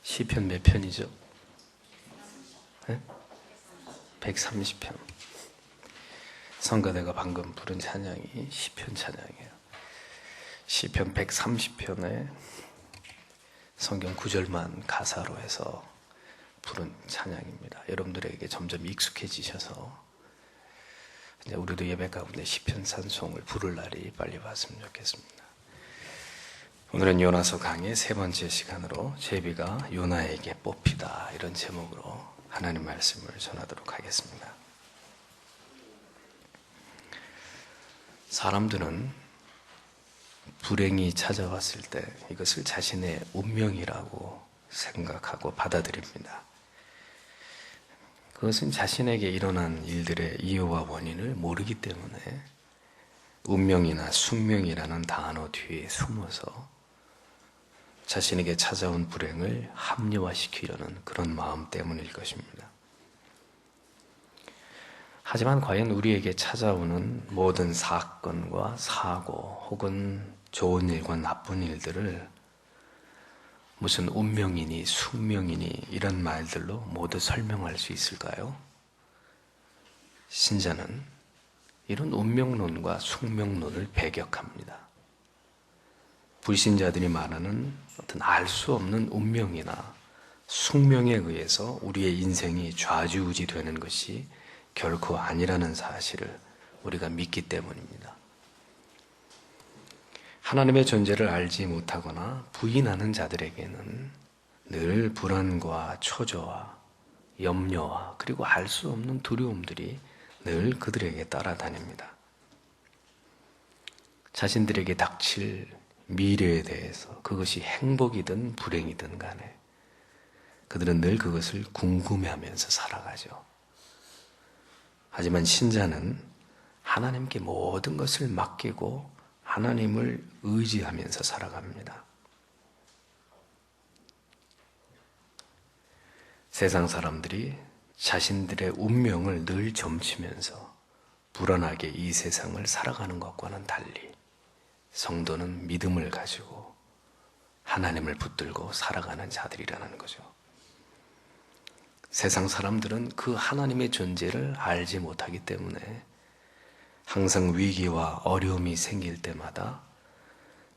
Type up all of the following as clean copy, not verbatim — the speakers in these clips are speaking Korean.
시편 몇 편이죠? 네? 130편. 성가대가 방금 부른 찬양이 시편 찬양이에요. 시편 130편에 성경 구절만 가사로 해서 부른 찬양입니다. 여러분들에게 점점 익숙해지셔서 이제 우리도 예배 가운데 시편 찬송을 부를 날이 빨리 왔으면 좋겠습니다. 오늘은 요나서 강의 세 번째 시간으로 제비가 요나에게 뽑히다, 이런 제목으로 하나님 말씀을 전하도록 하겠습니다. 사람들은 불행이 찾아왔을 때 이것을 자신의 운명이라고 생각하고 받아들입니다. 그것은 자신에게 일어난 일들의 이유와 원인을 모르기 때문에 운명이나 숙명이라는 단어 뒤에 숨어서 자신에게 찾아온 불행을 합리화시키려는 그런 마음 때문일 것입니다. 하지만 과연 우리에게 찾아오는 모든 사건과 사고 혹은 좋은 일과 나쁜 일들을 무슨 운명이니 숙명이니 이런 말들로 모두 설명할 수 있을까요? 신자는 이런 운명론과 숙명론을 배격합니다. 불신자들이 말하는 어떤 알 수 없는 운명이나 숙명에 의해서 우리의 인생이 좌지우지 되는 것이 결코 아니라는 사실을 우리가 믿기 때문입니다. 하나님의 존재를 알지 못하거나 부인하는 자들에게는 늘 불안과 초조와 염려와 그리고 알 수 없는 두려움들이 늘 그들에게 따라다닙니다. 자신들에게 닥칠 미래에 대해서 그것이 행복이든 불행이든 간에 그들은 늘 그것을 궁금해하면서 살아가죠. 하지만 신자는 하나님께 모든 것을 맡기고 하나님을 의지하면서 살아갑니다. 세상 사람들이 자신들의 운명을 늘 점치면서 불안하게 이 세상을 살아가는 것과는 달리 성도는 믿음을 가지고 하나님을 붙들고 살아가는 자들이라는 거죠. 세상 사람들은 그 하나님의 존재를 알지 못하기 때문에 항상 위기와 어려움이 생길 때마다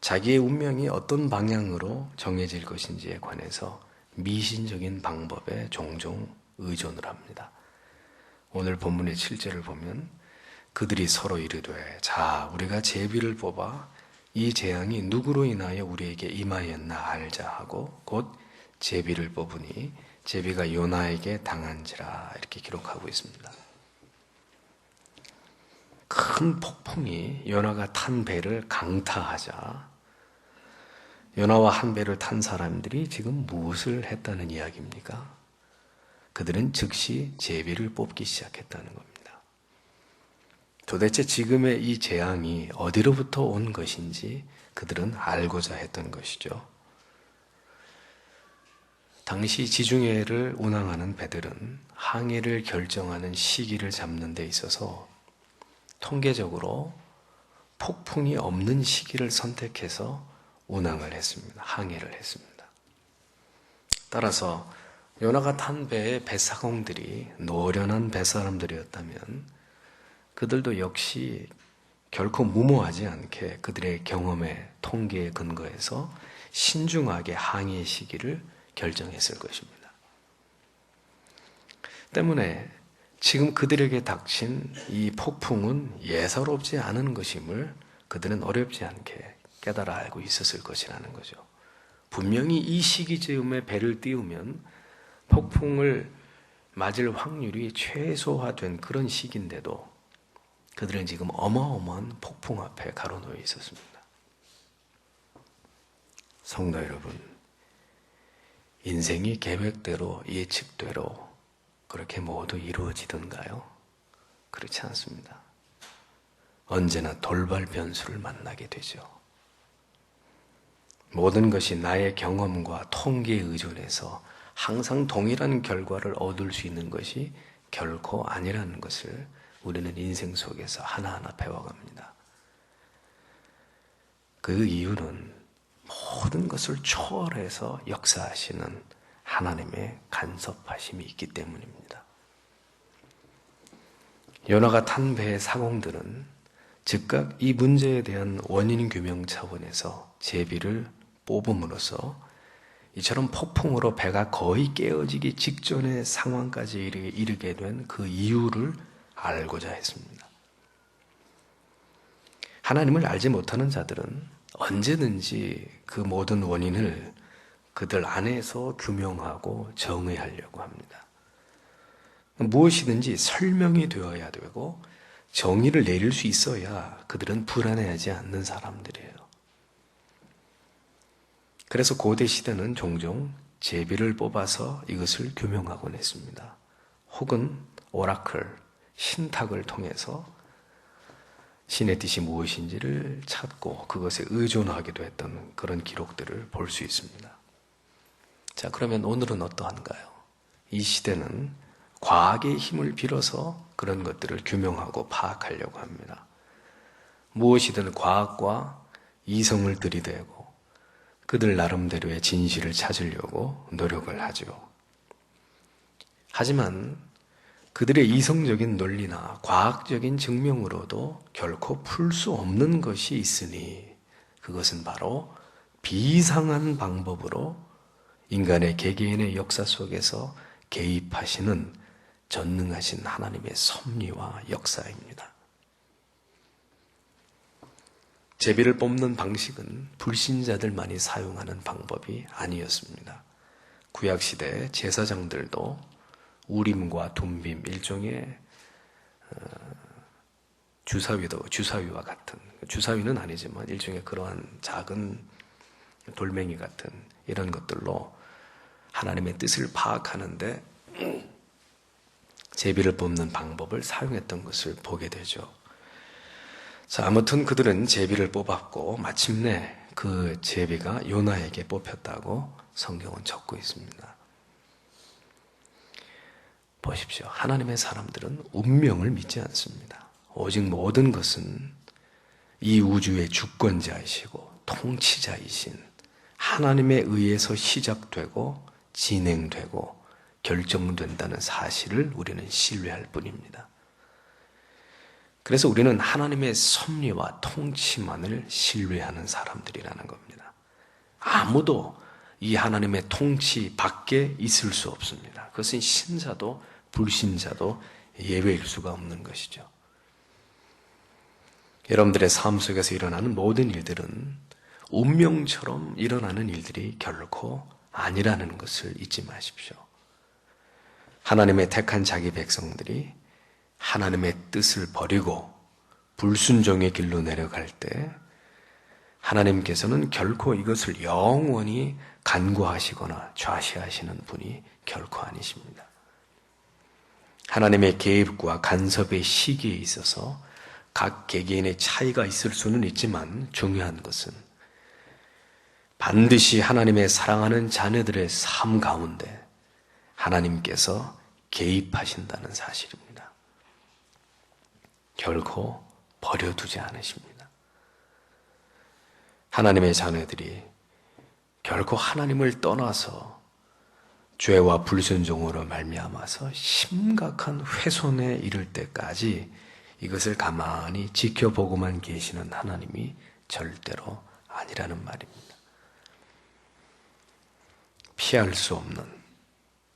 자기의 운명이 어떤 방향으로 정해질 것인지에 관해서 미신적인 방법에 종종 의존을 합니다. 오늘 본문의 7절을 보면 그들이 서로 이르되 자 우리가 제비를 뽑아 이 재앙이 누구로 인하여 우리에게 임하였나 알자 하고 곧 제비를 뽑으니 제비가 요나에게 당한지라, 이렇게 기록하고 있습니다. 큰 폭풍이 요나가 탄 배를 강타하자 요나와 한 배를 탄 사람들이 지금 무엇을 했다는 이야기입니까? 그들은 즉시 제비를 뽑기 시작했다는 겁니다. 도대체 지금의 이 재앙이 어디로부터 온 것인지 그들은 알고자 했던 것이죠. 당시 지중해를 운항하는 배들은 항해를 결정하는 시기를 잡는 데 있어서 통계적으로 폭풍이 없는 시기를 선택해서 운항을 했습니다. 항해를 했습니다. 따라서 요나가 탄 배의 배사공들이 노련한 배사람들이었다면 그들도 역시 결코 무모하지 않게 그들의 경험에 통계에 근거해서 신중하게 항해 시기를 결정했을 것입니다. 때문에 지금 그들에게 닥친 이 폭풍은 예사롭지 않은 것임을 그들은 어렵지 않게 깨달아 알고 있었을 것이라는 거죠. 분명히 이 시기쯤에 배를 띄우면 폭풍을 맞을 확률이 최소화된 그런 시기인데도 그들은 지금 어마어마한 폭풍 앞에 가로놓여 있었습니다. 성도 여러분, 인생이 계획대로 예측대로 그렇게 모두 이루어지던가요? 그렇지 않습니다. 언제나 돌발 변수를 만나게 되죠. 모든 것이 나의 경험과 통계에 의존해서 항상 동일한 결과를 얻을 수 있는 것이 결코 아니라는 것을 우리는 인생 속에서 하나하나 배워갑니다. 그 이유는 모든 것을 초월해서 역사하시는 하나님의 간섭하심이 있기 때문입니다. 요나가 탄 배의 사공들은 즉각 이 문제에 대한 원인 규명 차원에서 제비를 뽑음으로써 이처럼 폭풍으로 배가 거의 깨어지기 직전의 상황까지 이르게 된 그 이유를 알고자 했습니다. 하나님을 알지 못하는 자들은 언제든지 그 모든 원인을 그들 안에서 규명하고 정의하려고 합니다. 무엇이든지 설명이 되어야 되고 정의를 내릴 수 있어야 그들은 불안해하지 않는 사람들이에요. 그래서 고대 시대는 종종 제비를 뽑아서 이것을 규명하곤 했습니다. 혹은 오라클, 신탁을 통해서 신의 뜻이 무엇인지를 찾고 그것에 의존하기도 했던 그런 기록들을 볼 수 있습니다. 자, 그러면 오늘은 어떠한가요? 이 시대는 과학의 힘을 빌어서 그런 것들을 규명하고 파악하려고 합니다. 무엇이든 과학과 이성을 들이대고 그들 나름대로의 진실을 찾으려고 노력을 하죠. 하지만 그들의 이성적인 논리나 과학적인 증명으로도 결코 풀 수 없는 것이 있으니 그것은 바로 비상한 방법으로 인간의 개개인의 역사 속에서 개입하시는 전능하신 하나님의 섭리와 역사입니다. 제비를 뽑는 방식은 불신자들만이 사용하는 방법이 아니었습니다. 구약시대 제사장들도 우림과 둠빔, 일종의 주사위와 같은, 주사위는 아니지만 일종의 그러한 작은 돌멩이 같은 이런 것들로 하나님의 뜻을 파악하는데 제비를 뽑는 방법을 사용했던 것을 보게 되죠. 자, 아무튼 그들은 제비를 뽑았고 마침내 그 제비가 요나에게 뽑혔다고 성경은 적고 있습니다. 보십시오. 하나님의 사람들은 운명을 믿지 않습니다. 오직 모든 것은 이 우주의 주권자이시고 통치자이신 하나님에 의해서 시작되고 진행되고 결정된다는 사실을 우리는 신뢰할 뿐입니다. 그래서 우리는 하나님의 섭리와 통치만을 신뢰하는 사람들이라는 겁니다. 아무도 이 하나님의 통치 밖에 있을 수 없습니다. 그것은 신자도 불신자도 예외일 수가 없는 것이죠. 여러분들의 삶 속에서 일어나는 모든 일들은 운명처럼 일어나는 일들이 결코 아니라는 것을 잊지 마십시오. 하나님의 택한 자기 백성들이 하나님의 뜻을 버리고 불순종의 길로 내려갈 때 하나님께서는 결코 이것을 영원히 간구하시거나 좌시하시는 분이 결코 아니십니다. 하나님의 개입과 간섭의 시기에 있어서 각 개개인의 차이가 있을 수는 있지만 중요한 것은 반드시 하나님의 사랑하는 자녀들의 삶 가운데 하나님께서 개입하신다는 사실입니다. 결코 버려두지 않으십니다. 하나님의 자녀들이 결코 하나님을 떠나서 죄와 불순종으로 말미암아서 심각한 훼손에 이를 때까지 이것을 가만히 지켜보고만 계시는 하나님이 절대로 아니라는 말입니다. 피할 수 없는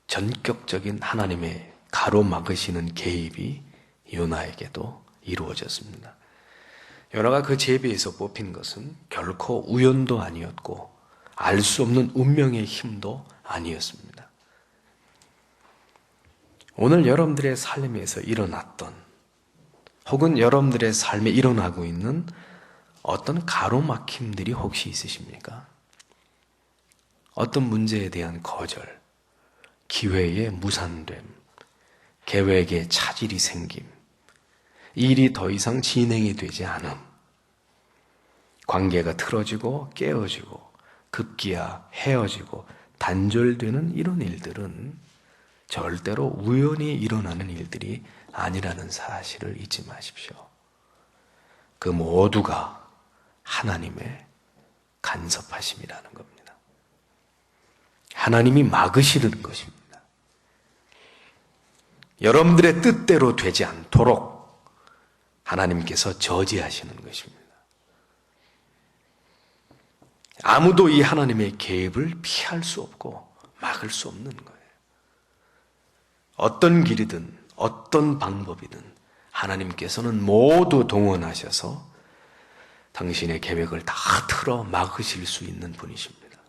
전격적인 하나님의 가로막으시는 개입이 요나에게도 이루어졌습니다. 요나가 그 제비에서 뽑힌 것은 결코 우연도 아니었고 알 수 없는 운명의 힘도 아니었습니다. 오늘 여러분들의 삶에서 일어났던 혹은 여러분들의 삶에 일어나고 있는 어떤 가로막힘들이 혹시 있으십니까? 어떤 문제에 대한 거절, 기회의 무산됨, 계획에 차질이 생김, 일이 더 이상 진행이 되지 않음, 관계가 틀어지고 깨어지고 급기야 헤어지고 단절되는 이런 일들은 절대로 우연히 일어나는 일들이 아니라는 사실을 잊지 마십시오. 그 모두가 하나님의 간섭하심이라는 겁니다. 하나님이 막으시는 것입니다. 여러분들의 뜻대로 되지 않도록 하나님께서 저지하시는 것입니다. 아무도 이 하나님의 개입을 피할 수 없고 막을 수 없는 거예요. 어떤 길이든 어떤 방법이든 하나님께서는 모두 동원하셔서 당신의 계획을 다 틀어 막으실 수 있는 분이십니다.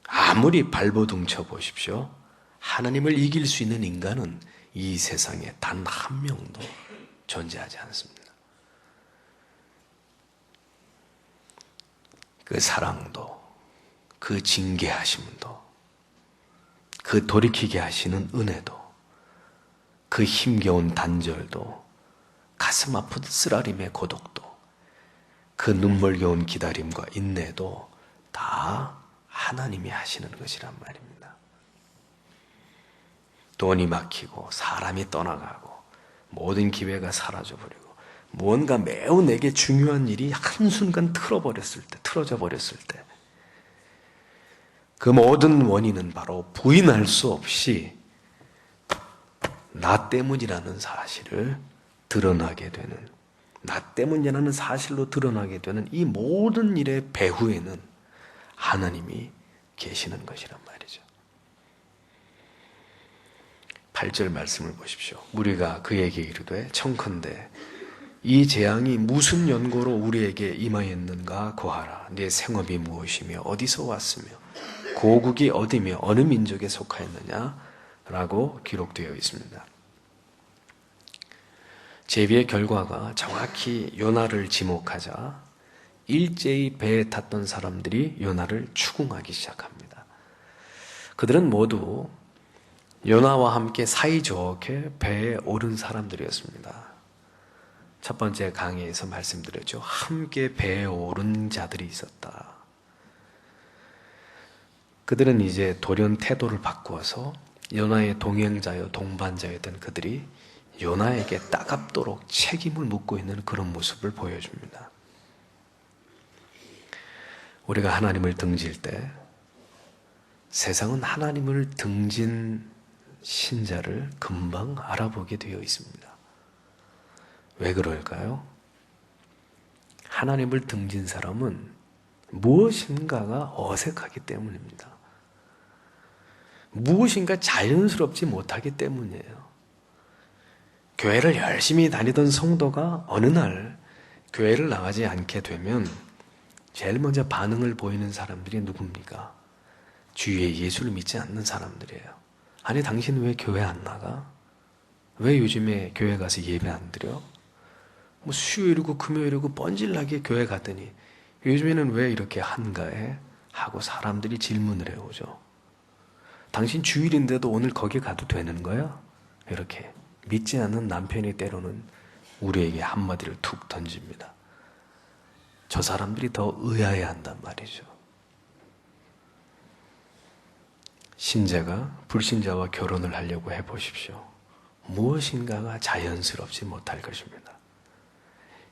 아무리 발버둥 쳐 보십시오. 하나님을 이길 수 있는 인간은 이 세상에 단 한 명도 존재하지 않습니다. 그 사랑도, 그 징계하심도, 그 돌이키게 하시는 은혜도, 그 힘겨운 단절도, 가슴 아픈 쓰라림의 고독도, 그 눈물겨운 기다림과 인내도 다 하나님이 하시는 것이란 말입니다. 돈이 막히고 사람이 떠나가고 모든 기회가 사라져버리고 무언가 매우 내게 중요한 일이 한순간 틀어져 버렸을 때 그 모든 원인은 바로 부인할 수 없이 나 때문이라는 사실을 드러나게 되는, 나 때문이라는 사실로 드러나게 되는 이 모든 일의 배후에는 하나님이 계시는 것이란 말이죠. 8절 말씀을 보십시오. 무리가 그에게 이르되 청컨대 이 재앙이 무슨 연고로 우리에게 임하였는가 고하라. 네 생업이 무엇이며 어디서 왔으며 고국이 어디며 어느 민족에 속하였느냐 라고 기록되어 있습니다. 제비의 결과가 정확히 요나를 지목하자 일제히 배에 탔던 사람들이 요나를 추궁하기 시작합니다. 그들은 모두 요나와 함께 사이좋게 배에 오른 사람들이었습니다. 첫 번째 강의에서 말씀드렸죠. 함께 배에 오른 자들이 있었다. 그들은 이제 돌연 태도를 바꾸어서 요나의 동행자여 동반자였던 그들이 요나에게 따갑도록 책임을 묻고 있는 그런 모습을 보여줍니다. 우리가 하나님을 등질 때 세상은 하나님을 등진 신자를 금방 알아보게 되어 있습니다. 왜 그럴까요? 하나님을 등진 사람은 무엇인가가 어색하기 때문입니다. 무엇인가 자연스럽지 못하기 때문이에요. 교회를 열심히 다니던 성도가 어느 날 교회를 나가지 않게 되면 제일 먼저 반응을 보이는 사람들이 누굽니까? 주위에 예수를 믿지 않는 사람들이에요. 아니 당신 왜 교회 안 나가? 왜 요즘에 교회 가서 예배 안 드려? 뭐 수요일이고 금요일이고 뻔질나게 교회 가더니 요즘에는 왜 이렇게 한가해? 하고 사람들이 질문을 해오죠. 당신 주일인데도 오늘 거기 가도 되는 거야? 이렇게 믿지 않는 남편이 때로는 우리에게 한마디를 툭 던집니다. 저 사람들이 더 의아해 한단 말이죠. 신자가 불신자와 결혼을 하려고 해보십시오. 무엇인가가 자연스럽지 못할 것입니다.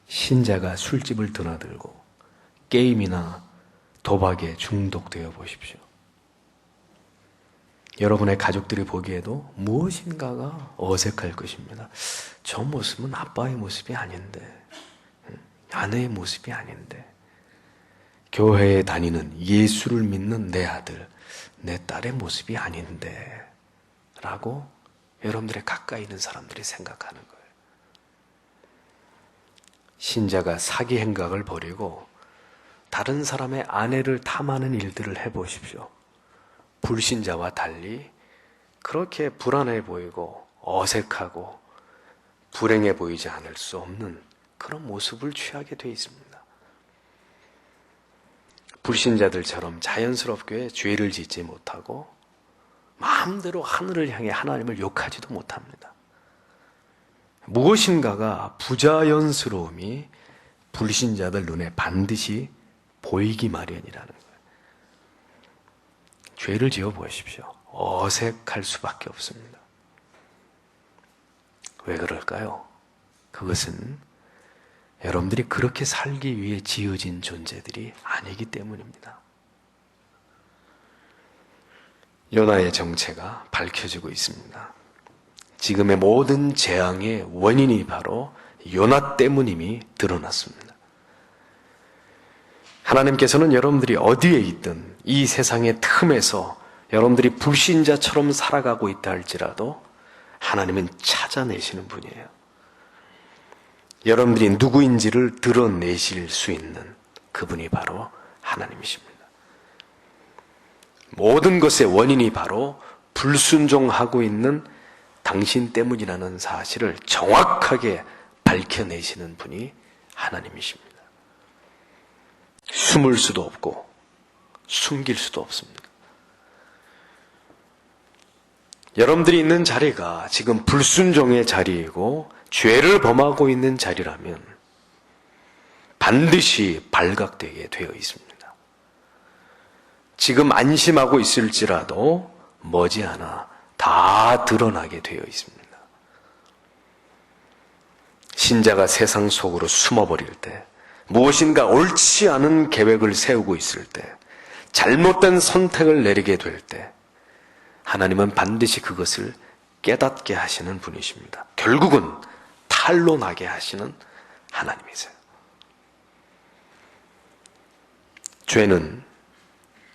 신자가 술집을 드나들고 게임이나 도박에 중독되어 보십시오. 여러분의 가족들이 보기에도 무엇인가가 어색할 것입니다. 저 모습은 아빠의 모습이 아닌데, 아내의 모습이 아닌데, 교회에 다니는 예수를 믿는 내 아들, 내 딸의 모습이 아닌데 라고 여러분들의 가까이 있는 사람들이 생각하는 거예요. 신자가 사기 행각을 벌이고 다른 사람의 아내를 탐하는 일들을 해보십시오. 불신자와 달리 그렇게 불안해 보이고 어색하고 불행해 보이지 않을 수 없는 그런 모습을 취하게 되어 있습니다. 불신자들처럼 자연스럽게 죄를 짓지 못하고 마음대로 하늘을 향해 하나님을 욕하지도 못합니다. 무엇인가가 부자연스러움이 불신자들 눈에 반드시 보이기 마련이라는 거예요. 죄를 지어 보십시오. 어색할 수밖에 없습니다. 왜 그럴까요? 그것은 여러분들이 그렇게 살기 위해 지어진 존재들이 아니기 때문입니다. 요나의 정체가 밝혀지고 있습니다. 지금의 모든 재앙의 원인이 바로 요나 때문임이 드러났습니다. 하나님께서는 여러분들이 어디에 있든 이 세상의 틈에서 여러분들이 불신자처럼 살아가고 있다 할지라도 하나님은 찾아내시는 분이에요. 여러분들이 누구인지를 드러내실 수 있는 그분이 바로 하나님이십니다. 모든 것의 원인이 바로 불순종하고 있는 당신 때문이라는 사실을 정확하게 밝혀내시는 분이 하나님이십니다. 숨을 수도 없고 숨길 수도 없습니다. 여러분들이 있는 자리가 지금 불순종의 자리이고 죄를 범하고 있는 자리라면 반드시 발각되게 되어 있습니다. 지금 안심하고 있을지라도 머지않아 다 드러나게 되어 있습니다. 신자가 세상 속으로 숨어버릴 때, 무엇인가 옳지 않은 계획을 세우고 있을 때, 잘못된 선택을 내리게 될 때, 하나님은 반드시 그것을 깨닫게 하시는 분이십니다. 결국은 탄로나게 하시는 하나님이세요. 죄는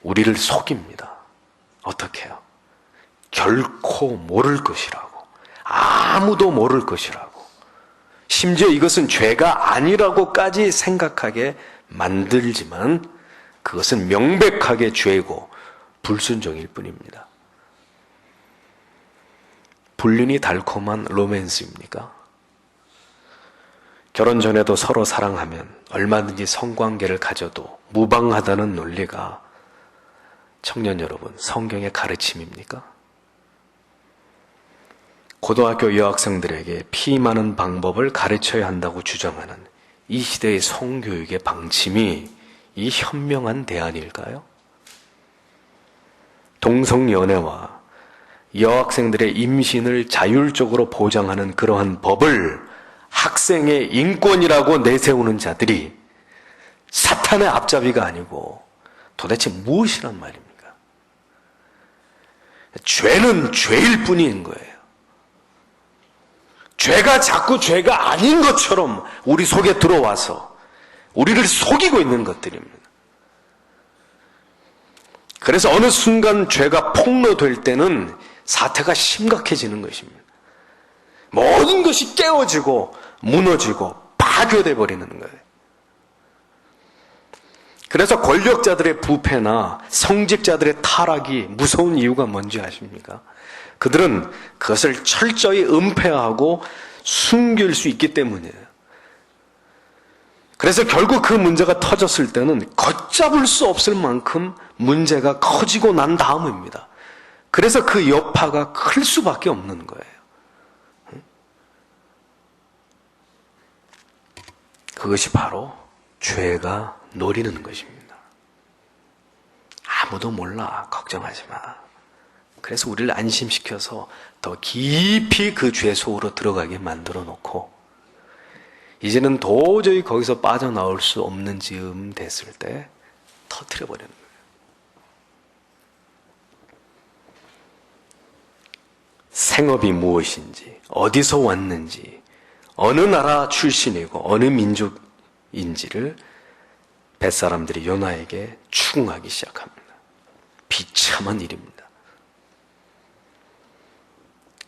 우리를 속입니다. 어떻게 해요? 결코 모를 것이라고, 아무도 모를 것이라고, 심지어 이것은 죄가 아니라고까지 생각하게 만들지만 그것은 명백하게 죄고 불순종일 뿐입니다. 불륜이 달콤한 로맨스입니까? 결혼 전에도 서로 사랑하면 얼마든지 성관계를 가져도 무방하다는 논리가 청년 여러분, 성경의 가르침입니까? 고등학교 여학생들에게 피임하는 방법을 가르쳐야 한다고 주장하는 이 시대의 성교육의 방침이 이 현명한 대안일까요? 동성연애와 여학생들의 임신을 자율적으로 보장하는 그러한 법을 학생의 인권이라고 내세우는 자들이 사탄의 앞잡이가 아니고 도대체 무엇이란 말입니까? 죄는 죄일 뿐인 거예요. 죄가 자꾸 죄가 아닌 것처럼 우리 속에 들어와서 우리를 속이고 있는 것들입니다. 그래서 어느 순간 죄가 폭로될 때는 사태가 심각해지는 것입니다. 모든 것이 깨어지고 무너지고 파괴돼 버리는 거예요. 그래서 권력자들의 부패나 성직자들의 타락이 무서운 이유가 뭔지 아십니까? 그들은 그것을 철저히 은폐하고 숨길 수 있기 때문이에요. 그래서 결국 그 문제가 터졌을 때는 걷잡을 수 없을 만큼 문제가 커지고 난 다음입니다. 그래서 그 여파가 클 수밖에 없는 거예요. 그것이 바로 죄가 노리는 것입니다. 아무도 몰라, 걱정하지 마. 그래서 우리를 안심시켜서 더 깊이 그 죄 속으로 들어가게 만들어 놓고 이제는 도저히 거기서 빠져나올 수 없는 즈음 됐을 때 터뜨려 버리는 거예요. 생업이 무엇인지, 어디서 왔는지, 어느 나라 출신이고 어느 민족인지를 뱃사람들이 요나에게 추궁하기 시작합니다. 비참한 일입니다.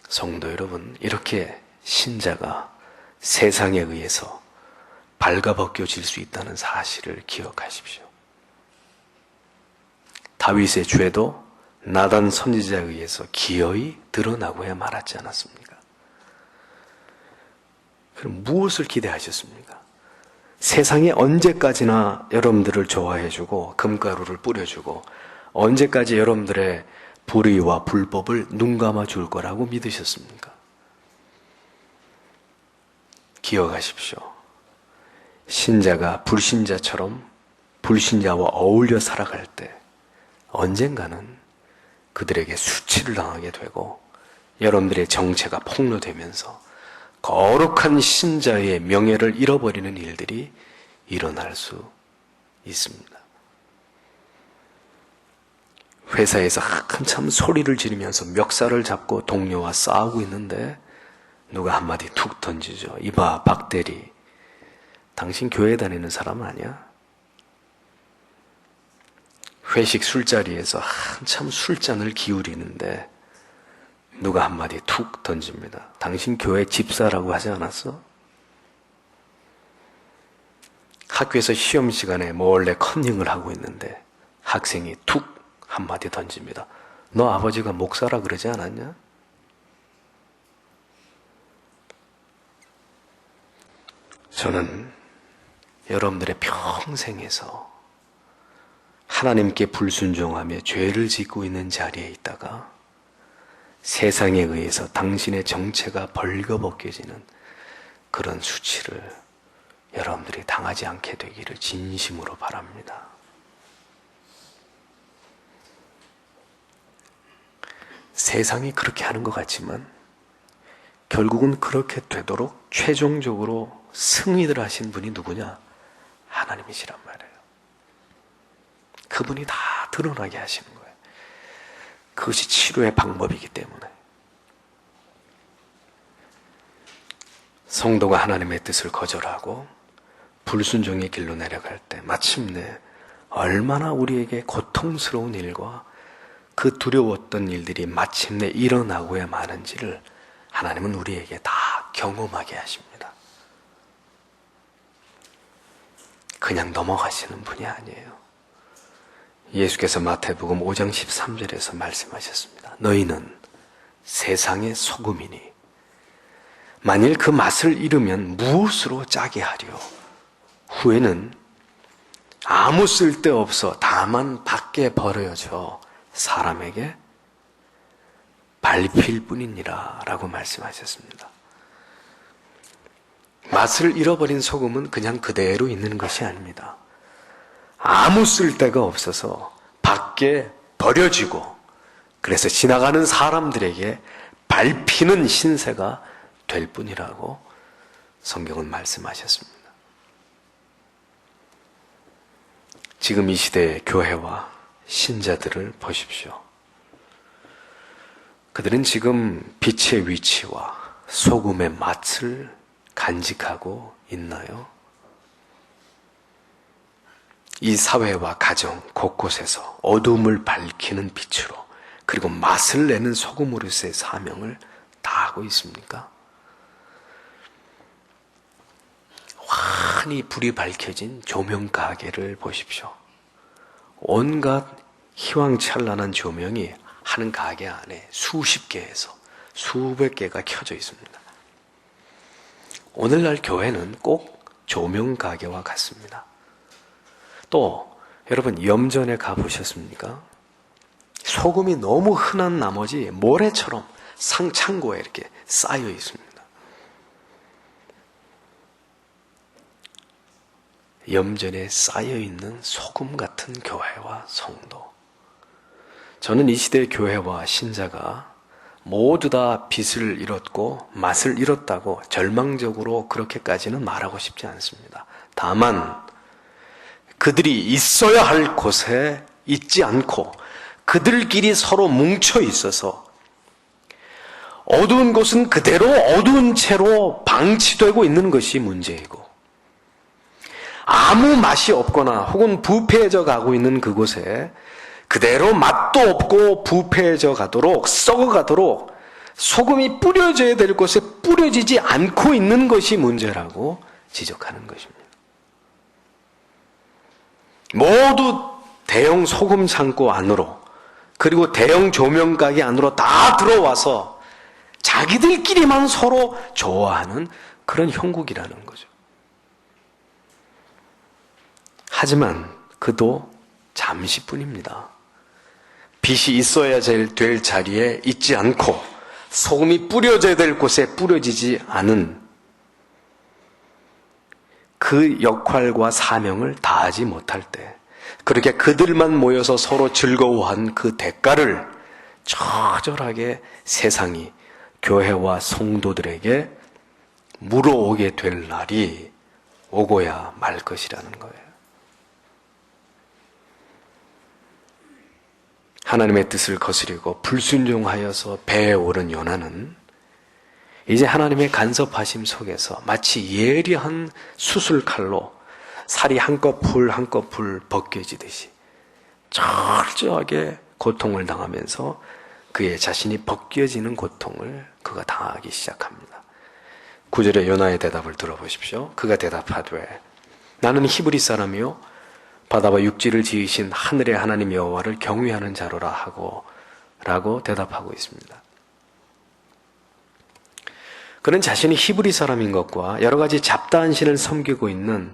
성도 여러분, 이렇게 신자가 세상에 의해서 발가벗겨질 수 있다는 사실을 기억하십시오. 다윗의 죄도 나단 선지자에 의해서 기어이 드러나고야 말았지 않았습니까? 그럼 무엇을 기대하셨습니까? 세상에 언제까지나 여러분들을 좋아해주고 금가루를 뿌려주고 언제까지 여러분들의 불의와 불법을 눈감아 줄 거라고 믿으셨습니까? 기억하십시오. 신자가 불신자처럼 불신자와 어울려 살아갈 때 언젠가는 그들에게 수치를 당하게 되고 여러분들의 정체가 폭로되면서 거룩한 신자의 명예를 잃어버리는 일들이 일어날 수 있습니다. 회사에서 한참 소리를 지르면서 멱살을 잡고 동료와 싸우고 있는데 누가 한마디 툭 던지죠. 이봐, 박 대리, 당신 교회 다니는 사람 아니야? 회식 술자리에서 한참 술잔을 기울이는데 누가 한마디 툭 던집니다. 당신 교회 집사라고 하지 않았어? 학교에서 시험 시간에 몰래 컨닝을 하고 있는데 학생이 툭 한마디 던집니다. 너 아버지가 목사라 그러지 않았냐? 저는 여러분들의 평생에서 하나님께 불순종하며 죄를 짓고 있는 자리에 있다가 세상에 의해서 당신의 정체가 벌거벗겨지는 그런 수치를 여러분들이 당하지 않게 되기를 진심으로 바랍니다. 세상이 그렇게 하는 것 같지만 결국은 그렇게 되도록 최종적으로 승리를 하신 분이 누구냐? 하나님이시란 말이에요. 그분이 다 드러나게 하시는 거예요. 그것이 치료의 방법이기 때문에. 성도가 하나님의 뜻을 거절하고 불순종의 길로 내려갈 때 마침내 얼마나 우리에게 고통스러운 일과 그 두려웠던 일들이 마침내 일어나고야 마는지를 하나님은 우리에게 다 경험하게 하십니다. 그냥 넘어가시는 분이 아니에요. 예수께서 마태복음 5장 13절에서 말씀하셨습니다. 너희는 세상의 소금이니 만일 그 맛을 잃으면 무엇으로 짜게 하려? 후에는 아무 쓸데없어 다만 밖에 버려져 사람에게 밟힐 뿐이니라 라고 말씀하셨습니다. 맛을 잃어버린 소금은 그냥 그대로 있는 것이 아닙니다. 아무 쓸데가 없어서 밖에 버려지고 그래서 지나가는 사람들에게 밟히는 신세가 될 뿐이라고 성경은 말씀하셨습니다. 지금 이 시대의 교회와 신자들을 보십시오. 그들은 지금 빛의 위치와 소금의 맛을 간직하고 있나요? 이 사회와 가정 곳곳에서 어둠을 밝히는 빛으로 그리고 맛을 내는 소금으로서의 사명을 다하고 있습니까? 환히 불이 밝혀진 조명 가게를 보십시오. 온갖 희왕찬란한 조명이 한 가게 안에 수십 개에서 수백 개가 켜져 있습니다. 오늘날 교회는 꼭 조명 가게와 같습니다. 또 여러분 염전에 가보셨습니까? 소금이 너무 흔한 나머지 모래처럼 상창고에 이렇게 쌓여 있습니다. 염전에 쌓여있는 소금 같은 교회와 성도. 저는 이 시대의 교회와 신자가 모두 다 빛을 잃었고 맛을 잃었다고 절망적으로 그렇게까지는 말하고 싶지 않습니다. 다만 그들이 있어야 할 곳에 있지 않고 그들끼리 서로 뭉쳐 있어서 어두운 곳은 그대로 어두운 채로 방치되고 있는 것이 문제이고 아무 맛이 없거나 혹은 부패해져 가고 있는 그곳에 그대로 맛도 없고 부패해져 가도록 썩어가도록 소금이 뿌려져야 될 곳에 뿌려지지 않고 있는 것이 문제라고 지적하는 것입니다. 모두 대형 소금 창고 안으로 그리고 대형 조명 가게 안으로 다 들어와서 자기들끼리만 서로 좋아하는 그런 형국이라는 거죠. 하지만 그도 잠시뿐입니다. 빛이 있어야 될 자리에 있지 않고 소금이 뿌려져야 될 곳에 뿌려지지 않은 그 역할과 사명을 다하지 못할 때 그렇게 그들만 모여서 서로 즐거워한 그 대가를 처절하게 세상이 교회와 성도들에게 물어오게 될 날이 오고야 말 것이라는 거예요. 하나님의 뜻을 거스리고 불순종하여서 배에 오른 요나는 이제 하나님의 간섭하심 속에서 마치 예리한 수술칼로 살이 한꺼풀 한꺼풀 벗겨지듯이 철저하게 고통을 당하면서 그의 자신이 벗겨지는 고통을 그가 당하기 시작합니다. 9절의 요나의 대답을 들어보십시오. 그가 대답하되 나는 히브리 사람이요 바다와 육지를 지으신 하늘의 하나님 여호와를 경외하는 자로라 하고 라고 대답하고 있습니다. 그는 자신이 히브리 사람인 것과 여러 가지 잡다한 신을 섬기고 있는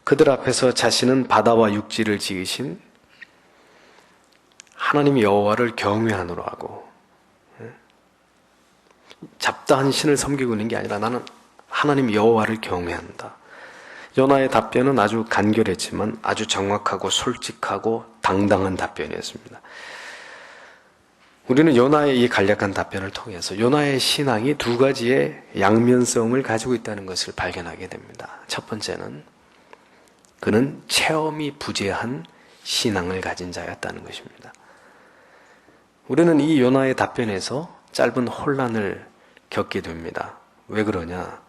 그들 앞에서 자신은 바다와 육지를 지으신 하나님 여호와를 경외하노라 하고, 잡다한 신을 섬기고 있는 게 아니라 나는 하나님 여호와를 경외한다. 요나의 답변은 아주 간결했지만 아주 정확하고 솔직하고 당당한 답변이었습니다. 우리는 요나의 이 간략한 답변을 통해서 요나의 신앙이 두 가지의 양면성을 가지고 있다는 것을 발견하게 됩니다. 첫 번째는 그는 체험이 부재한 신앙을 가진 자였다는 것입니다. 우리는 이 요나의 답변에서 짧은 혼란을 겪게 됩니다. 왜 그러냐?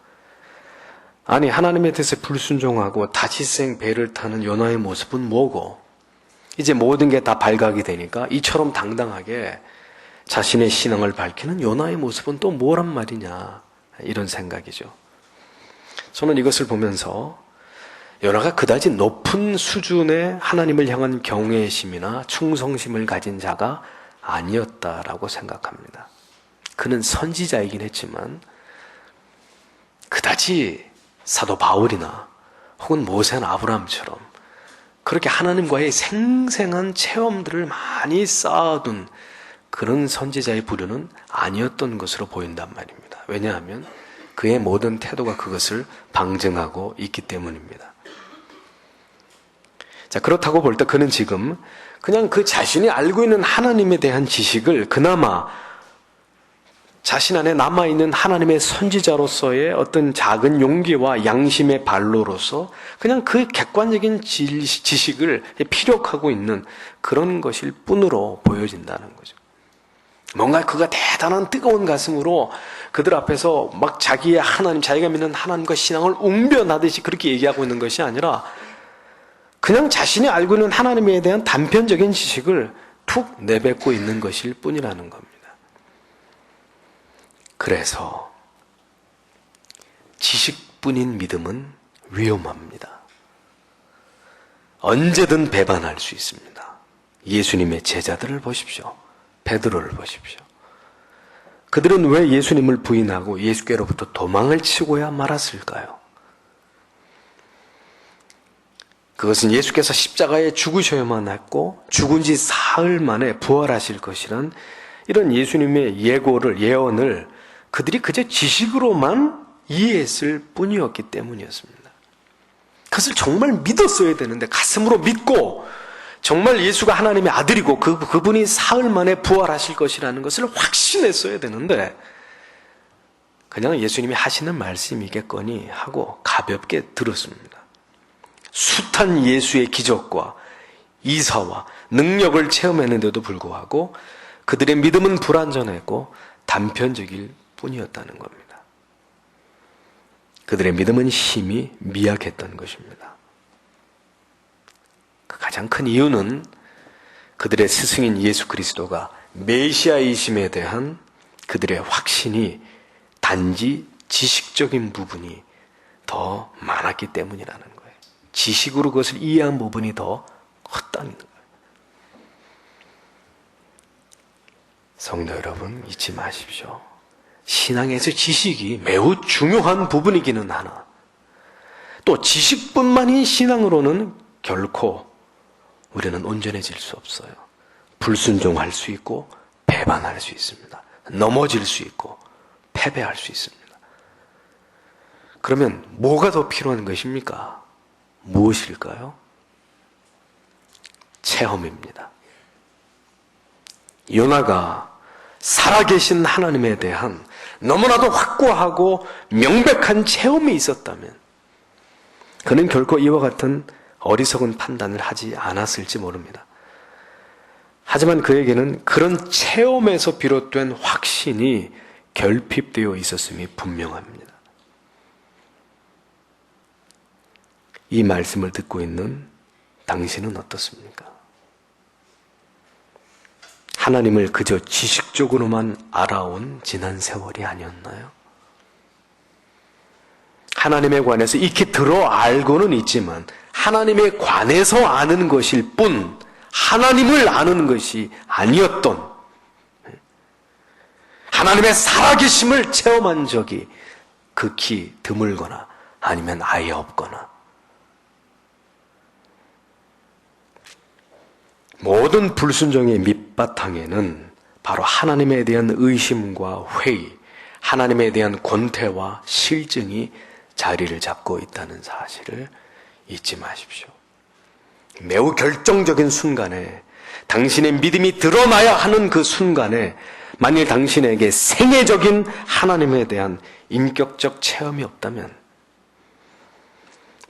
아니, 하나님의 뜻에 불순종하고 다시생 배를 타는 요나의 모습은 뭐고, 이제 모든 게 다 발각이 되니까 이처럼 당당하게 자신의 신앙을 밝히는 요나의 모습은 또 뭐란 말이냐, 이런 생각이죠. 저는 이것을 보면서 요나가 그다지 높은 수준의 하나님을 향한 경외심이나 충성심을 가진 자가 아니었다라고 생각합니다. 그는 선지자이긴 했지만 그다지 사도 바울이나 혹은 모세나 아브라함처럼 그렇게 하나님과의 생생한 체험들을 많이 쌓아둔 그런 선지자의 부류는 아니었던 것으로 보인단 말입니다. 왜냐하면 그의 모든 태도가 그것을 방증하고 있기 때문입니다. 자, 그렇다고 볼 때 그는 지금 그냥 그 자신이 알고 있는 하나님에 대한 지식을 그나마 자신 안에 남아있는 하나님의 선지자로서의 어떤 작은 용기와 양심의 발로로서 그냥 그 객관적인 지식을 피력하고 있는 그런 것일 뿐으로 보여진다는 거죠. 뭔가 그가 대단한 뜨거운 가슴으로 그들 앞에서 막 자기의 하나님, 자기가 믿는 하나님과 신앙을 웅변하듯이 그렇게 얘기하고 있는 것이 아니라 그냥 자신이 알고 있는 하나님에 대한 단편적인 지식을 툭 내뱉고 있는 것일 뿐이라는 겁니다. 그래서 지식뿐인 믿음은 위험합니다. 언제든 배반할 수 있습니다. 예수님의 제자들을 보십시오. 베드로를 보십시오. 그들은 왜 예수님을 부인하고 예수께로부터 도망을 치고야 말았을까요? 그것은 예수께서 십자가에 죽으셔야만 했고 죽은 지 사흘 만에 부활하실 것이란 이런 예수님의 예언을 그들이 그저 지식으로만 이해했을 뿐이었기 때문이었습니다. 그것을 정말 믿었어야 되는데, 가슴으로 믿고 정말 예수가 하나님의 아들이고 그분이 사흘 만에 부활하실 것이라는 것을 확신했어야 되는데 그냥 예수님이 하시는 말씀이겠거니 하고 가볍게 들었습니다. 숱한 예수의 기적과 이사와 능력을 체험했는데도 불구하고 그들의 믿음은 불완전했고 단편적일 뿐이었다는 겁니다. 그들의 믿음은 힘이 미약했던 것입니다. 그 가장 큰 이유는 그들의 스승인 예수 그리스도가 메시아이심에 대한 그들의 확신이 단지 지식적인 부분이 더 많았기 때문이라는 거예요. 지식으로 그것을 이해한 부분이 더 컸다는 거예요. 성도 여러분, 잊지 마십시오. 신앙에서 지식이 매우 중요한 부분이기는 하나 또 지식뿐만이 신앙으로는 결코 우리는 온전해질 수 없어요. 불순종할 수 있고 배반할 수 있습니다. 넘어질 수 있고 패배할 수 있습니다. 그러면 뭐가 더 필요한 것입니까? 무엇일까요? 체험입니다. 요나가 살아계신 하나님에 대한 너무나도 확고하고 명백한 체험이 있었다면 그는 결코 이와 같은 어리석은 판단을 하지 않았을지 모릅니다. 하지만 그에게는 그런 체험에서 비롯된 확신이 결핍되어 있었음이 분명합니다. 이 말씀을 듣고 있는 당신은 어떻습니까? 하나님을 그저 지식적으로만 알아온 지난 세월이 아니었나요? 하나님에 관해서 익히 들어 알고는 있지만 하나님에 관해서 아는 것일 뿐 하나님을 아는 것이 아니었던, 하나님의 살아계심을 체험한 적이 극히 드물거나 아니면 아예 없거나, 모든 불순종의 밑바탕에는 바로 하나님에 대한 의심과 회의, 하나님에 대한 권태와 실증이 자리를 잡고 있다는 사실을 잊지 마십시오. 매우 결정적인 순간에, 당신의 믿음이 드러나야 하는 그 순간에 만일 당신에게 생애적인 하나님에 대한 인격적 체험이 없다면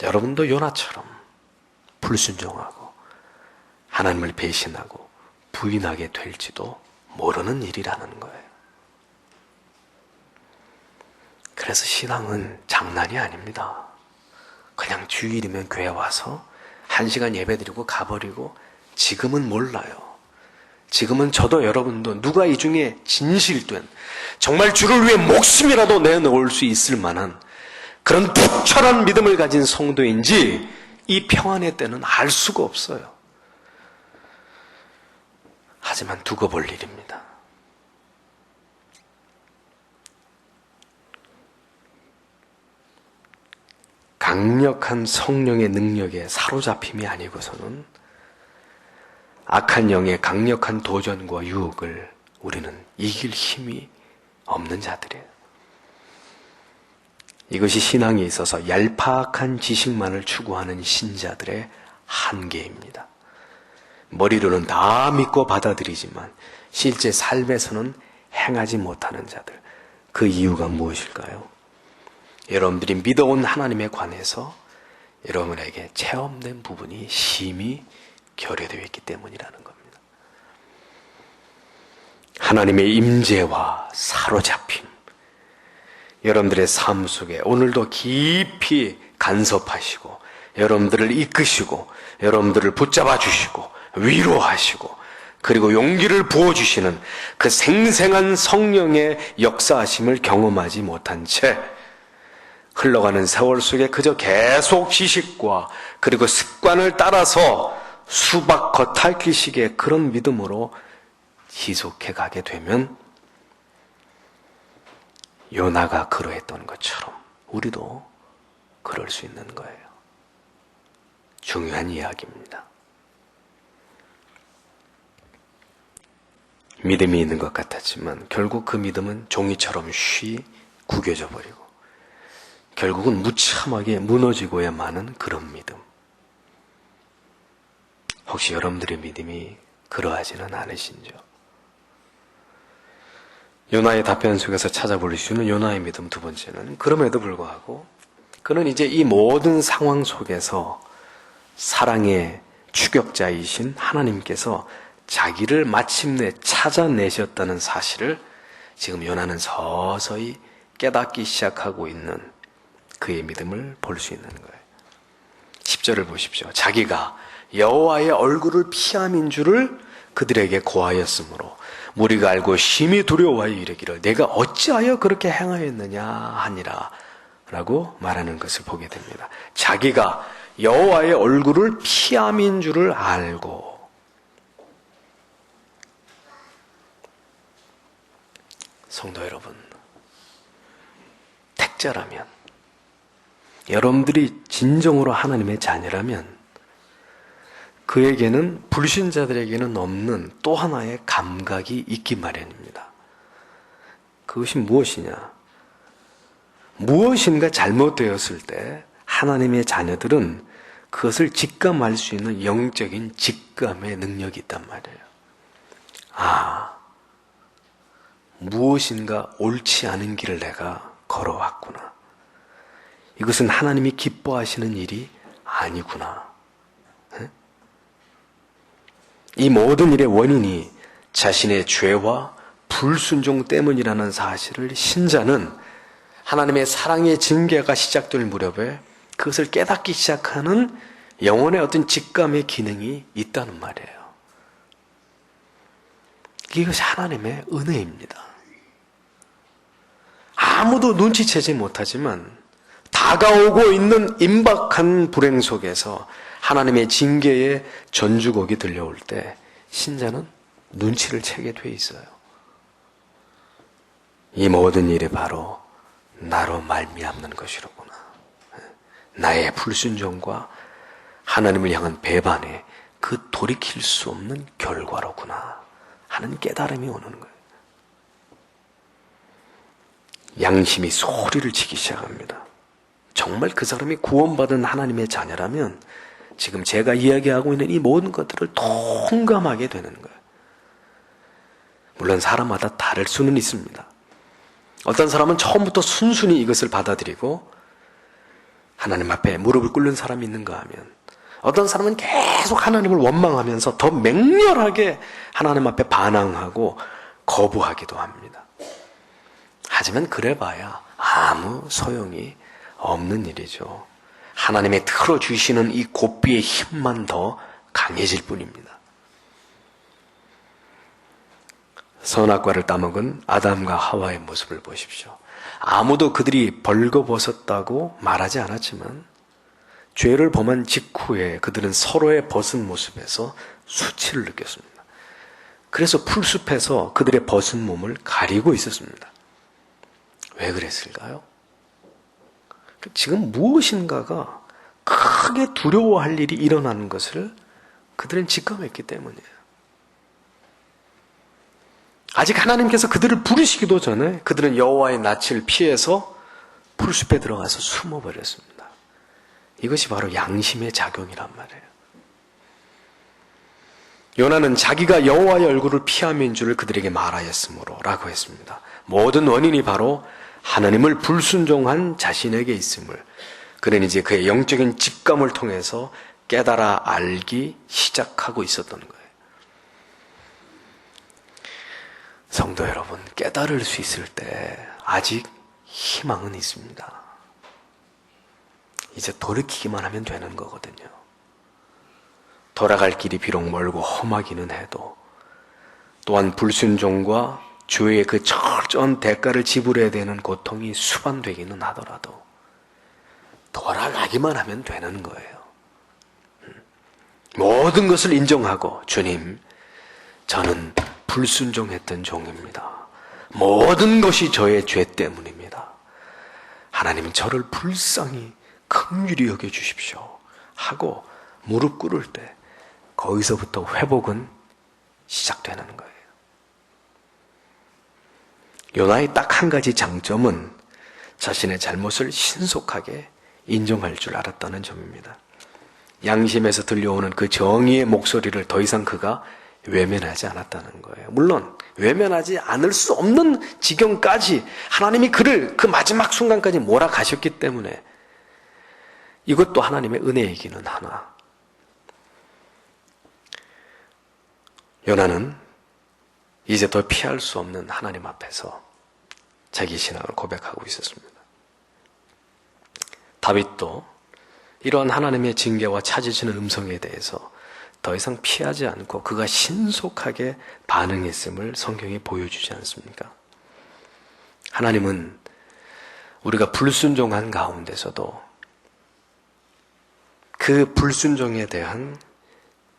여러분도 요나처럼 불순종하고 하나님을 배신하고 부인하게 될지도 모르는 일이라는 거예요. 그래서 신앙은 장난이 아닙니다. 그냥 주일이면 교회 와서 1시간 예배드리고 가버리고, 지금은 몰라요. 지금은 저도 여러분도 누가 이 중에 진실된, 정말 주를 위해 목숨이라도 내놓을 수 있을 만한 그런 푹철한 믿음을 가진 성도인지 이 평안의 때는 알 수가 없어요. 하지만 두고 볼 일입니다. 강력한 성령의 능력에 사로잡힘이 아니고서는 악한 영의 강력한 도전과 유혹을 우리는 이길 힘이 없는 자들이에요. 이것이 신앙에 있어서 얄팍한 지식만을 추구하는 신자들의 한계입니다. 머리로는 다 믿고 받아들이지만 실제 삶에서는 행하지 못하는 자들, 그 이유가 무엇일까요? 여러분들이 믿어온 하나님에 관해서 여러분에게 체험된 부분이 심히 결여되어 있기 때문이라는 겁니다. 하나님의 임재와 사로잡힘, 여러분들의 삶 속에 오늘도 깊이 간섭하시고 여러분들을 이끄시고 여러분들을 붙잡아 주시고 위로하시고 그리고 용기를 부어주시는 그 생생한 성령의 역사하심을 경험하지 못한 채 흘러가는 세월 속에 그저 계속 지식과 그리고 습관을 따라서 수박 겉핥기식의 그런 믿음으로 지속해 가게 되면 요나가 그러했던 것처럼 우리도 그럴 수 있는 거예요. 중요한 이야기입니다. 믿음이 있는 것 같았지만 결국 그 믿음은 종이처럼 쉬 구겨져 버리고 결국은 무참하게 무너지고야 마는 그런 믿음. 혹시 여러분들의 믿음이 그러하지는 않으신죠? 요나의 답변 속에서 찾아볼 수 있는 요나의 믿음 두 번째는, 그럼에도 불구하고 그는 이제 이 모든 상황 속에서 사랑의 추격자이신 하나님께서 자기를 마침내 찾아내셨다는 사실을 지금 요나는 서서히 깨닫기 시작하고 있는 그의 믿음을 볼 수 있는 거예요. 10절을 보십시오. 자기가 여호와의 얼굴을 피함인 줄을 그들에게 고하였으므로 무리가 알고 심히 두려워하여 이르기를 내가 어찌하여 그렇게 행하였느냐 하니라 라고 말하는 것을 보게 됩니다. 자기가 여호와의 얼굴을 피함인 줄을 알고, 성도 여러분, 택자라면, 여러분들이 진정으로 하나님의 자녀라면 그에게는, 불신자들에게는 없는 또 하나의 감각이 있기 마련입니다. 그것이 무엇이냐? 무엇인가 잘못되었을 때 하나님의 자녀들은 그것을 직감할 수 있는 영적인 직감의 능력이 있단 말이에요. 무엇인가 옳지 않은 길을 내가 걸어왔구나. 이것은 하나님이 기뻐하시는 일이 아니구나. 이 모든 일의 원인이 자신의 죄와 불순종 때문이라는 사실을 신자는 하나님의 사랑의 징계가 시작될 무렵에 그것을 깨닫기 시작하는 영혼의 어떤 직감의 기능이 있다는 말이에요. 이것이 하나님의 은혜입니다. 아무도 눈치채지 못하지만 다가오고 있는 임박한 불행 속에서 하나님의 징계의 전주곡이 들려올 때 신자는 눈치를 채게 돼 있어요. 이 모든 일이 바로 나로 말미암는 것이로구나. 나의 불순종과 하나님을 향한 배반에 그 돌이킬 수 없는 결과로구나 하는 깨달음이 오는 거예요. 양심이 소리를 치기 시작합니다. 정말 그 사람이 구원받은 하나님의 자녀라면 지금 제가 이야기하고 있는 이 모든 것들을 통감하게 되는 거예요. 물론 사람마다 다를 수는 있습니다. 어떤 사람은 처음부터 순순히 이것을 받아들이고 하나님 앞에 무릎을 꿇는 사람이 있는가 하면 어떤 사람은 계속 하나님을 원망하면서 더 맹렬하게 하나님 앞에 반항하고 거부하기도 합니다. 하지만 그래봐야 아무 소용이 없는 일이죠. 하나님의 틀어주시는 이 고삐의 힘만 더 강해질 뿐입니다. 선악과를 따먹은 아담과 하와의 모습을 보십시오. 아무도 그들이 벌거벗었다고 말하지 않았지만 죄를 범한 직후에 그들은 서로의 벗은 모습에서 수치를 느꼈습니다. 그래서 풀숲에서 그들의 벗은 몸을 가리고 있었습니다. 왜 그랬을까요? 지금 무엇인가가 크게 두려워할 일이 일어나는 것을 그들은 직감했기 때문이에요. 아직 하나님께서 그들을 부르시기도 전에 그들은 여호와의 낯을 피해서 풀숲에 들어가서 숨어버렸습니다. 이것이 바로 양심의 작용이란 말이에요. 요나는 자기가 여호와의 얼굴을 피함인 줄을 그들에게 말하였으므로 라고 했습니다. 모든 원인이 바로 하나님을 불순종한 자신에게 있음을 그는 이제 그의 영적인 직감을 통해서 깨달아 알기 시작하고 있었던 거예요. 성도 여러분, 깨달을 수 있을 때 아직 희망은 있습니다. 이제 돌이키기만 하면 되는 거거든요. 돌아갈 길이 비록 멀고 험하기는 해도 또한 불순종과 죄의 그 철저한 대가를 지불해야 되는 고통이 수반되기는 하더라도 돌아가기만 하면 되는 거예요. 모든 것을 인정하고 주님, 저는 불순종했던 종입니다. 모든 것이 저의 죄 때문입니다. 하나님 저를 불쌍히 긍휼히 여겨주십시오 하고 무릎 꿇을 때 거기서부터 회복은 시작되는 거예요. 요나의 딱 한 가지 장점은 자신의 잘못을 신속하게 인정할 줄 알았다는 점입니다. 양심에서 들려오는 그 정의의 목소리를 더 이상 그가 외면하지 않았다는 거예요. 물론 외면하지 않을 수 없는 지경까지 하나님이 그를 그 마지막 순간까지 몰아가셨기 때문에 이것도 하나님의 은혜이기는 하나, 요나는 이제 더 피할 수 없는 하나님 앞에서 자기 신앙을 고백하고 있었습니다. 다윗도 이러한 하나님의 징계와 찾으시는 음성에 대해서 더 이상 피하지 않고 그가 신속하게 반응했음을 성경이 보여주지 않습니까? 하나님은 우리가 불순종한 가운데서도 그 불순종에 대한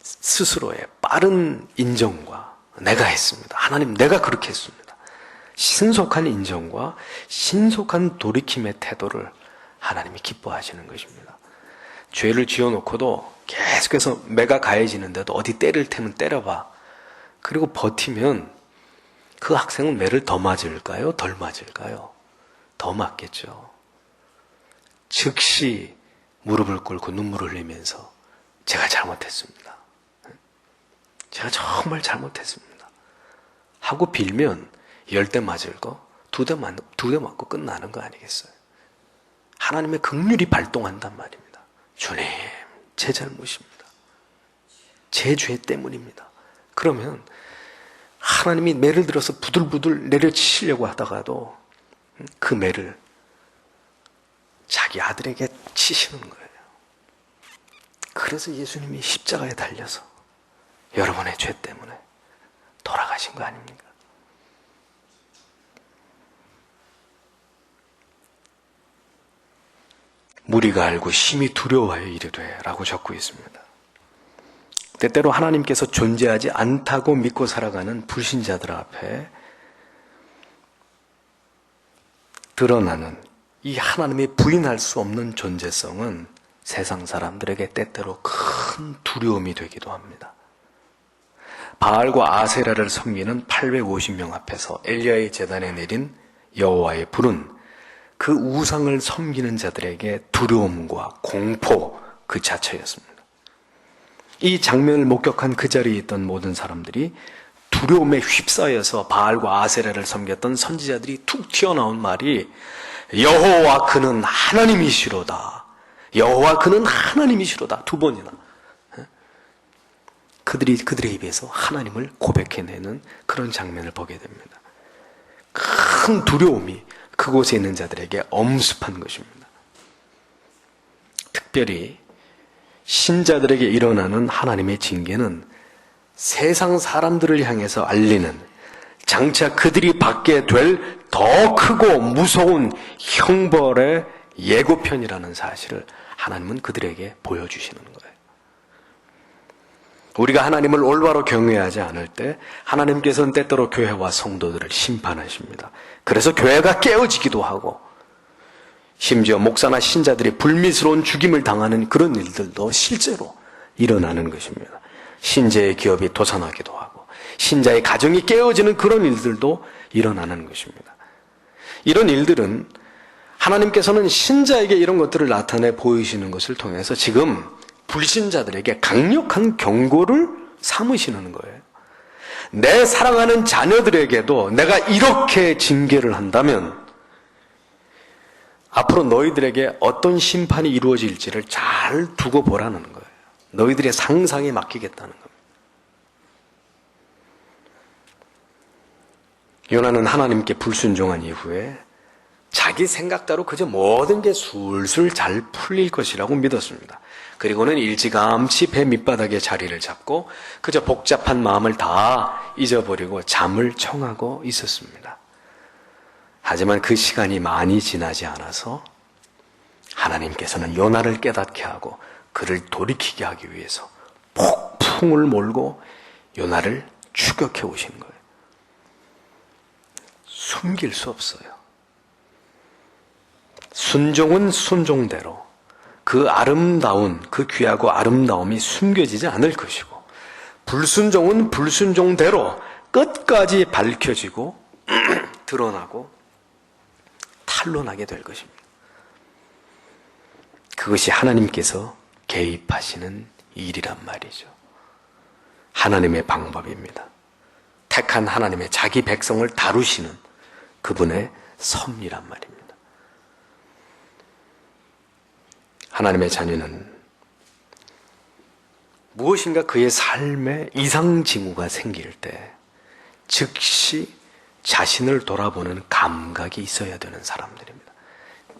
스스로의 빠른 인정과 내가 했습니다. 하나님, 내가 그렇게 했습니다. 신속한 인정과 신속한 돌이킴의 태도를 하나님이 기뻐하시는 것입니다. 죄를 지어놓고도 계속해서 매가 가해지는데도 어디 때릴 테면 때려봐. 그리고 버티면 그 학생은 매를 더 맞을까요? 덜 맞을까요? 더 맞겠죠. 즉시 무릎을 꿇고 눈물을 흘리면서 제가 잘못했습니다. 제가 정말 잘못했습니다. 하고 빌면 10대 맞을 거 2대 맞고 끝나는 거 아니겠어요? 하나님의 긍휼이 발동한단 말입니다. 주님, 제 잘못입니다. 제 죄 때문입니다. 그러면 하나님이 매를 들어서 부들부들 내려치시려고 하다가도 그 매를 자기 아들에게 치시는 거예요. 그래서 예수님이 십자가에 달려서 여러분의 죄 때문에 돌아가신 거 아닙니까? 무리가 알고 심히 두려워하여 이르되 라고 적고 있습니다. 때때로 하나님께서 존재하지 않다고 믿고 살아가는 불신자들 앞에 드러나는 이 하나님의 부인할 수 없는 존재성은 세상 사람들에게 때때로 큰 두려움이 되기도 합니다. 바알과 아세라를 섬기는 850명 앞에서 엘리야의 제단에 내린 여호와의 불은 그 우상을 섬기는 자들에게 두려움과 공포 그 자체였습니다. 이 장면을 목격한 그 자리에 있던 모든 사람들이 두려움에 휩싸여서 바알과 아세라를 섬겼던 선지자들이 툭 튀어나온 말이 여호와 그는 하나님이시로다. 여호와 그는 하나님이시로다. 2번이나. 그들의 입에서 하나님을 고백해내는 그런 장면을 보게 됩니다. 큰 두려움이 그곳에 있는 자들에게 엄습한 것입니다. 특별히 신자들에게 일어나는 하나님의 징계는 세상 사람들을 향해서 알리는 장차 그들이 받게 될 더 크고 무서운 형벌의 예고편이라는 사실을 하나님은 그들에게 보여주시는 거예요. 우리가 하나님을 올바로 경외하지 않을 때 하나님께서는 때때로 교회와 성도들을 심판하십니다. 그래서 교회가 깨어지기도 하고 심지어 목사나 신자들이 불미스러운 죽임을 당하는 그런 일들도 실제로 일어나는 것입니다. 신자의 기업이 도산하기도 하고 신자의 가정이 깨어지는 그런 일들도 일어나는 것입니다. 이런 일들은 하나님께서는 신자에게 이런 것들을 나타내 보이시는 것을 통해서 지금 불신자들에게 강력한 경고를 삼으시는 거예요. 내 사랑하는 자녀들에게도 내가 이렇게 징계를 한다면 앞으로 너희들에게 어떤 심판이 이루어질지를 잘 두고 보라는 거예요. 너희들의 상상에 맡기겠다는 겁니다. 요나는 하나님께 불순종한 이후에 자기 생각대로 그저 모든 게 술술 잘 풀릴 것이라고 믿었습니다. 그리고는 일찌감치 배 밑바닥에 자리를 잡고 그저 복잡한 마음을 다 잊어버리고 잠을 청하고 있었습니다. 하지만 그 시간이 많이 지나지 않아서 하나님께서는 요나를 깨닫게 하고 그를 돌이키게 하기 위해서 폭풍을 몰고 요나를 추격해 오신 거예요. 숨길 수 없어요. 순종은 순종대로 그 아름다운, 그 귀하고 아름다움이 숨겨지지 않을 것이고 불순종은 불순종대로 끝까지 밝혀지고 드러나고 탄로나게 될 것입니다. 그것이 하나님께서 개입하시는 일이란 말이죠. 하나님의 방법입니다. 택한 하나님의 자기 백성을 다루시는 그분의 섭리란 말입니다. 하나님의 자녀는 무엇인가 그의 삶에 이상징후가 생길 때 즉시 자신을 돌아보는 감각이 있어야 되는 사람들입니다.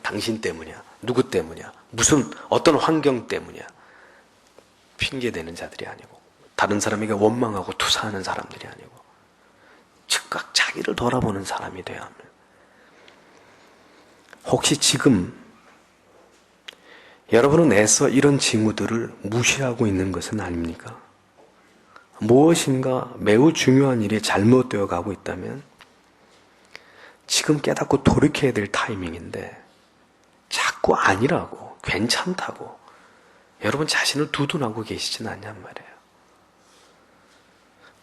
당신 때문이야, 누구 때문이야, 무슨 어떤 환경 때문이야 핑계대는 자들이 아니고 다른 사람에게 원망하고 투사하는 사람들이 아니고 즉각 자기를 돌아보는 사람이 되어야 합니다. 혹시 지금 여러분은 애써 이런 징후들을 무시하고 있는 것은 아닙니까? 무엇인가 매우 중요한 일이 잘못되어 가고 있다면 지금 깨닫고 돌이켜야 될 타이밍인데 자꾸 아니라고, 괜찮다고 여러분 자신을 두둔하고 계시진 않냔 말이에요.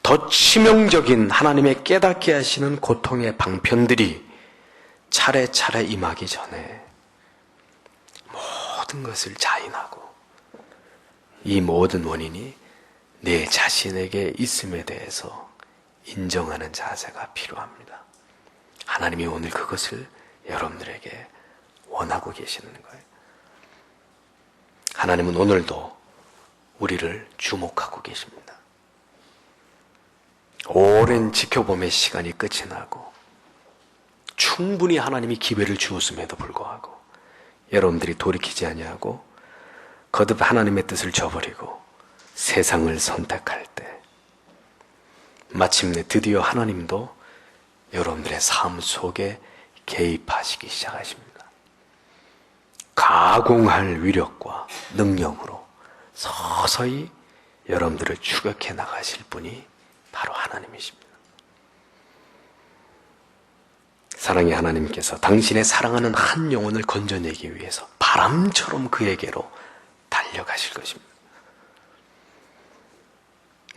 더 치명적인 하나님의 깨닫게 하시는 고통의 방편들이 차례차례 임하기 전에 모든 것을 자인하고 이 모든 원인이 내 자신에게 있음에 대해서 인정하는 자세가 필요합니다. 하나님이 오늘 그것을 여러분들에게 원하고 계시는 거예요. 하나님은 오늘도 우리를 주목하고 계십니다. 오랜 지켜봄의 시간이 끝이 나고 충분히 하나님이 기회를 주었음에도 불구하고 여러분들이 돌이키지 아니하고 거듭 하나님의 뜻을 저버리고 세상을 선택할 때 마침내 드디어 하나님도 여러분들의 삶 속에 개입하시기 시작하십니다. 가공할 위력과 능력으로 서서히 여러분들을 추격해 나가실 분이 바로 하나님이십니다. 사랑의 하나님께서 당신의 사랑하는 한 영혼을 건져내기 위해서 바람처럼 그에게로 달려가실 것입니다.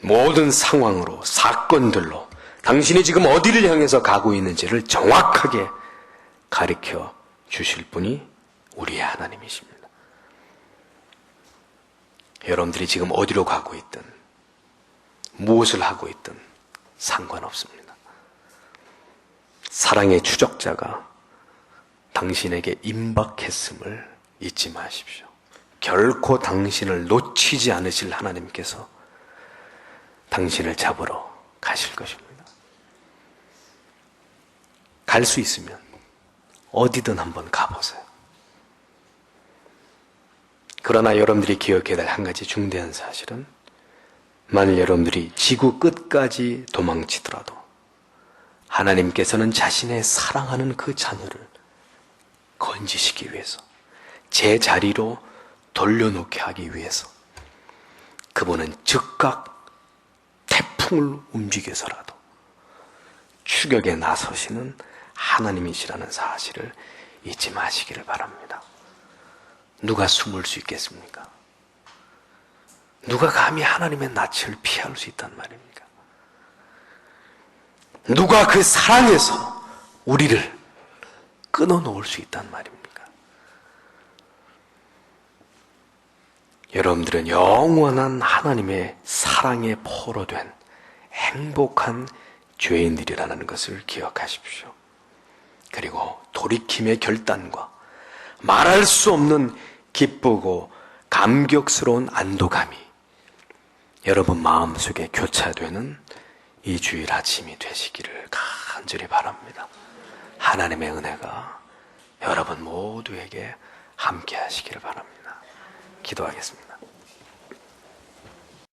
모든 상황으로, 사건들로 당신이 지금 어디를 향해서 가고 있는지를 정확하게 가르쳐 주실 분이 우리의 하나님이십니다. 여러분들이 지금 어디로 가고 있든 무엇을 하고 있든 상관없습니다. 사랑의 추적자가 당신에게 임박했음을 잊지 마십시오. 결코 당신을 놓치지 않으실 하나님께서 당신을 잡으러 가실 것입니다. 갈 수 있으면 어디든 한번 가보세요. 그러나 여러분들이 기억해야 될 한 가지 중대한 사실은 만일 여러분들이 지구 끝까지 도망치더라도 하나님께서는 자신의 사랑하는 그 자녀를 건지시기 위해서 제 자리로 돌려놓게 하기 위해서 그분은 즉각 태풍을 움직여서라도 추격에 나서시는 하나님이시라는 사실을 잊지 마시기를 바랍니다. 누가 숨을 수 있겠습니까? 누가 감히 하나님의 낯을 피할 수 있단 말입니까? 누가 그 사랑에서 우리를 끊어놓을 수 있단 말입니까? 여러분들은 영원한 하나님의 사랑에 포로된 행복한 죄인들이라는 것을 기억하십시오. 그리고 돌이킴의 결단과 말할 수 없는 기쁘고 감격스러운 안도감이 여러분 마음속에 교차되는 이 주일 아침이 되시기를 간절히 바랍니다. 하나님의 은혜가 여러분 모두에게 함께 하시기를 바랍니다. 기도하겠습니다.